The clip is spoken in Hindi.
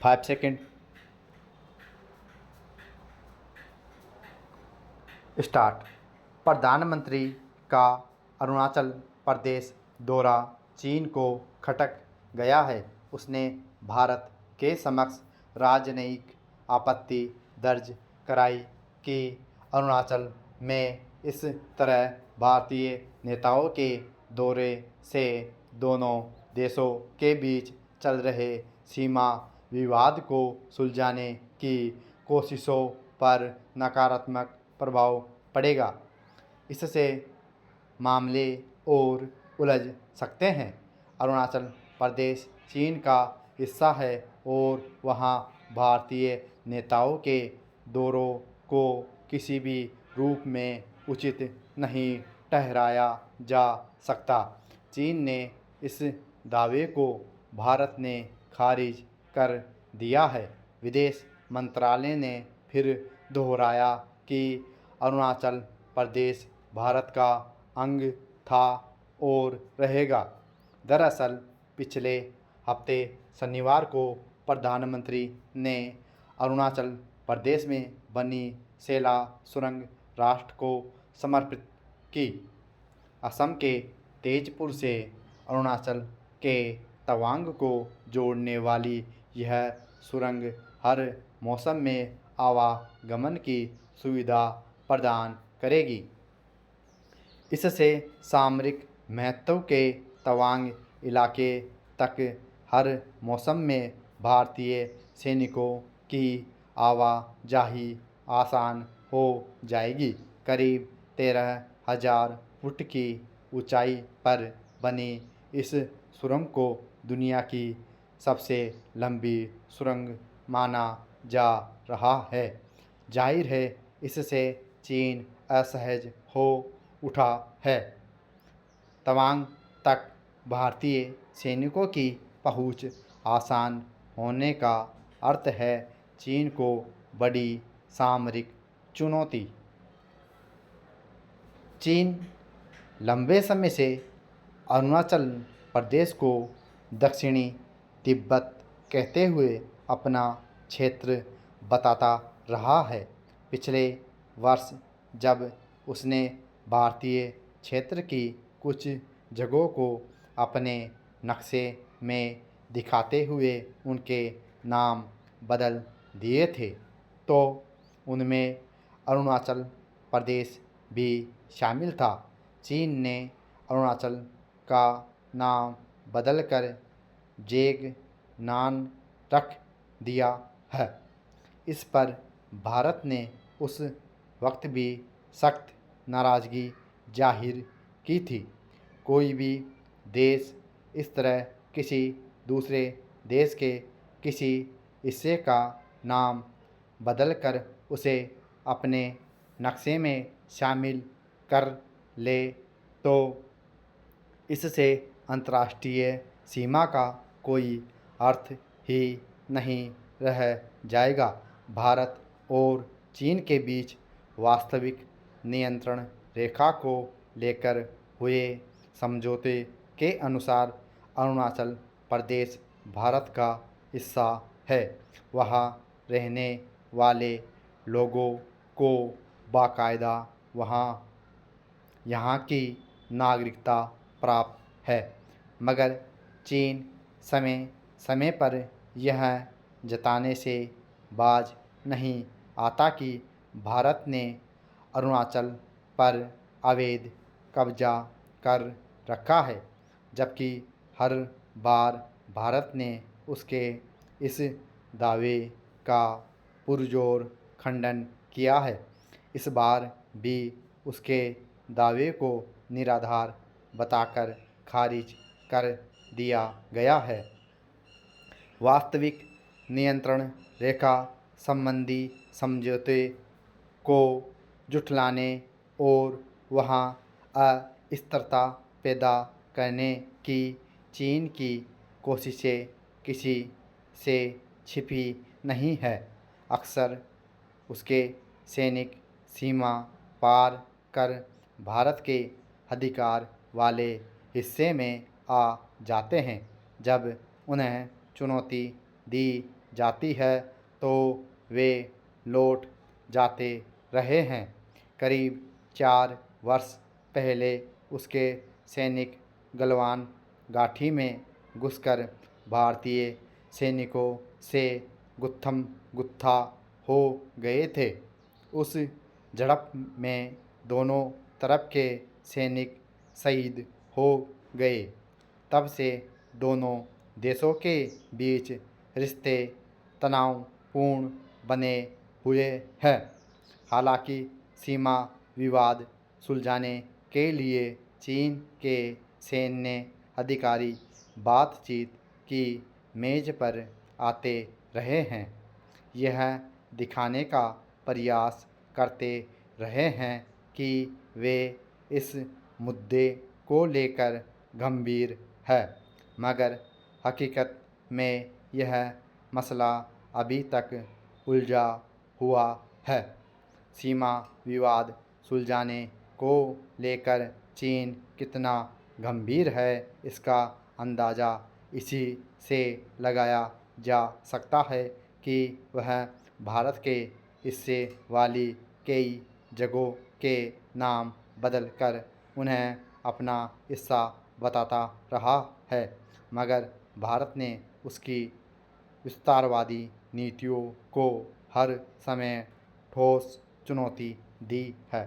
5 सेकंड स्टार्ट। प्रधानमंत्री का अरुणाचल प्रदेश दौरा चीन को खटक गया है। उसने भारत के समक्ष राजनयिक आपत्ति दर्ज कराई कि अरुणाचल में इस तरह भारतीय नेताओं के दौरे से दोनों देशों के बीच चल रहे सीमा विवाद को सुलझाने की कोशिशों पर नकारात्मक प्रभाव पड़ेगा। इससे मामले और उलझ सकते हैं। अरुणाचल प्रदेश चीन का हिस्सा है और वहाँ भारतीय नेताओं के दौरों को किसी भी रूप में उचित नहीं ठहराया जा सकता। चीन ने इस दावे को भारत ने खारिज कर दिया है। विदेश मंत्रालय ने फिर दोहराया कि अरुणाचल प्रदेश भारत का अंग था और रहेगा। दरअसल पिछले हफ्ते शनिवार को प्रधानमंत्री ने अरुणाचल प्रदेश में बनी सेला सुरंग राष्ट्र को समर्पित की। असम के तेजपुर से अरुणाचल के तवांग को जोड़ने वाली यह सुरंग हर मौसम में आवागमन की सुविधा प्रदान करेगी। इससे सामरिक महत्व के तवांग इलाके तक हर मौसम में भारतीय सैनिकों की आवाजाही आसान हो जाएगी। करीब 13,000 फुट की ऊंचाई पर बनी इस सुरंग को दुनिया की सबसे लंबी सुरंग माना जा रहा है। जाहिर है इससे चीन असहज हो उठा है। तवांग तक भारतीय सैनिकों की पहुंच आसान होने का अर्थ है चीन को बड़ी सामरिक चुनौती। चीन लंबे समय से अरुणाचल प्रदेश को दक्षिणी तिब्बत कहते हुए अपना क्षेत्र बताता रहा है। पिछले वर्ष जब उसने भारतीय क्षेत्र की कुछ जगहों को अपने नक्शे में दिखाते हुए उनके नाम बदल दिए थे तो उनमें अरुणाचल प्रदेश भी शामिल था। चीन ने अरुणाचल का नाम बदलकर जेगनान रख दिया है। इस पर भारत ने उस वक्त भी सख्त नाराज़गी जाहिर की थी। कोई भी देश इस तरह किसी दूसरे देश के किसी हिस्से का नाम बदलकर उसे अपने नक्शे में शामिल कर ले तो इससे अंतर्राष्ट्रीय सीमा का कोई अर्थ ही नहीं रह जाएगा। भारत और चीन के बीच वास्तविक नियंत्रण रेखा को लेकर हुए समझौते के अनुसार अरुणाचल प्रदेश भारत का हिस्सा है। वहाँ रहने वाले लोगों को बाकायदा यहाँ की नागरिकता प्राप्त है, मगर चीन समय समय पर यह जताने से बाज नहीं आता कि भारत ने अरुणाचल पर अवैध कब्जा कर रखा है, जबकि हर बार भारत ने उसके इस दावे का पुरजोर खंडन किया है। इस बार भी उसके दावे को निराधार बताकर खारिज कर दिया गया है। वास्तविक नियंत्रण रेखा संबंधी समझौते को जुठलाने और वहाँ अस्थिरता पैदा करने की चीन की कोशिशें किसी से छिपी नहीं है। अक्सर उसके सैनिक सीमा पार कर भारत के अधिकार वाले हिस्से में आ जाते हैं। जब उन्हें चुनौती दी जाती है तो वे लौट जाते रहे हैं। करीब 4 वर्ष पहले उसके सैनिक गलवान घाटी में घुसकर भारतीय सैनिकों से गुत्थम गुत्था हो गए थे। उस झड़प में दोनों तरफ के सैनिक शहीद हो गए। तब से दोनों देशों के बीच रिश्ते तनावपूर्ण बने हुए हैं। हालांकि सीमा विवाद सुलझाने के लिए चीन के सैन्य अधिकारी बातचीत की मेज पर आते रहे हैं। यह दिखाने का प्रयास करते रहे हैं कि वे इस मुद्दे को लेकर गंभीर है, मगर हकीकत में यह मसला अभी तक उलझा हुआ है। सीमा विवाद सुलझाने को लेकर चीन कितना गंभीर है, इसका अंदाज़ा इसी से लगाया जा सकता है कि वह भारत के हिस्से वाली कई जगहों के नाम बदलकर उन्हें अपना हिस्सा बताता रहा है, मगर भारत ने उसकी विस्तारवादी नीतियों को हर समय ठोस चुनौती दी है।